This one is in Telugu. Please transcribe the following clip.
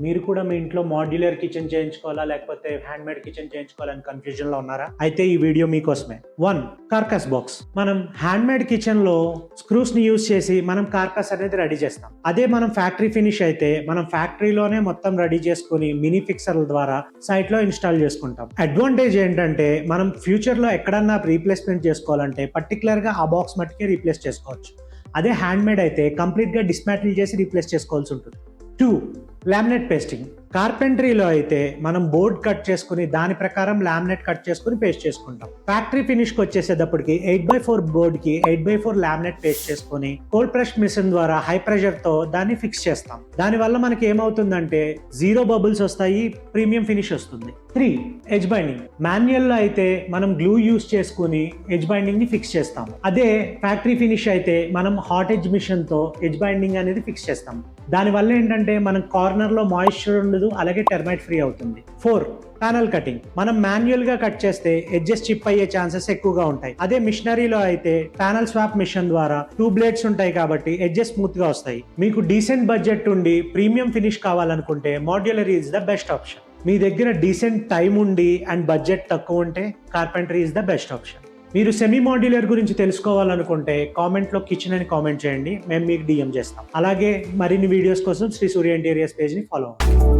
మీరు కూడా మీ ఇంట్లో మాడ్యులర్ కిచెన్ చేయించుకోవాలా లేకపోతే హ్యాండ్ మేడ్ కిచెన్ చేయించుకోవాలని కన్ఫ్యూజన్ లో ఉన్నారా? అయితే ఈ వీడియో మీకోసమే. 1. Carcass box. మనం హ్యాండ్ మేడ్ కిచెన్ లో స్క్రూస్ ని యూజ్ చేసి మనం కార్కస్ అనేది రెడీ చేస్తాం. అదే మనం ఫ్యాక్టరీ ఫినిష్ అయితే మనం ఫ్యాక్టరీలోనే మొత్తం రెడీ చేసుకుని మినీ ఫిక్సర్ల ద్వారా సైట్ లో ఇన్స్టాల్ చేసుకుంటాం. అడ్వాంటేజ్ ఏంటంటే మనం ఫ్యూచర్ లో ఎక్కడన్నా రీప్లేస్మెంట్ చేసుకోవాలంటే పర్టికులర్ గా ఆ బాక్స్ మట్టుకే రీప్లేస్ చేసుకోవచ్చు. అదే హ్యాండ్ మేడ్ అయితే కంప్లీట్ గా డిస్మాంటిల్ చేసి రీప్లేస్ చేసుకోవాల్సి ఉంటుంది. 2. Laminate pasting. కార్పెంటరీలో అయితే మనం బోర్డ్ కట్ చేసుకుని దాని ప్రకారం లామినేట్ కట్ చేసుకుని పేస్ట్ చేసుకుంటాం. ఫ్యాక్టరీ ఫినిష్ కి వచ్చేసేటప్పటికి 8x4 బోర్డ్ కి 8x4 లామినేట్ పేస్ట్ చేసుకుని కోల్డ్ ప్రెస్ మిషన్ ద్వారా హై ప్రెషర్ తో దాన్ని ఫిక్స్ చేస్తాం. దాని వల్ల మనకి ఏమవుతుందంటే 0 బబుల్స్ వస్తాయి, ప్రీమియం ఫినిష్ వస్తుంది. 3. Edge binding. మాన్యువల్ లో అయితే మనం గ్లూ యూస్ చేసుకుని ఎడ్జ్ బైండింగ్ ని ఫిక్స్ చేస్తాం. అదే ఫ్యాక్టరీ ఫినిష్ అయితే మనం హాట్ ఎడ్జ్ మిషన్ తో ఎడ్జ్ బైండింగ్ అనేది ఫిక్స్ చేస్తాం. దాని వల్ల ఏంటంటే మనం కార్నర్ లో మాయిశ్చర్ ఉండదు, అలాగే టెర్మైట్ ఫ్రీ అవుతుంది. 4. Panel cutting. మనం మాన్యువల్ గా కట్ చేస్తే ఎడ్జెస్ చిప్ అయ్యే ఛాన్సెస్ ఎక్కువగా ఉంటాయి. అదే మిషనరీలో అయితే ప్యానల్ స్వాప్ మిషన్ ద్వారా 2 బ్లేడ్స్ ఉంటాయి కాబట్టి ఎడ్జెస్ స్మూత్ గా వస్తాయి. మీకు డీసెంట్ బడ్జెట్ ఉండి ప్రీమియం ఫినిష్ కావాలనుకుంటే modular is the best option. మీ దగ్గర డీసెంట్ టైం ఉండి అండ్ బడ్జెట్ తక్కువ ఉంటే carpentry is the best option. మీరు సెమీ మాడ్యులర్ గురించి తెలుసుకోవాలనుకుంటే కామెంట్ లో కిచెన్ అని కామెంట్ చేయండి, మేము మీకు డిఎం చేస్తాం. అలాగే మరిన్ని వీడియోస్ కోసం శ్రీ సూర్య ఇంటీరియర్స్ పేజ్ ని ఫాలో అవ్వండి.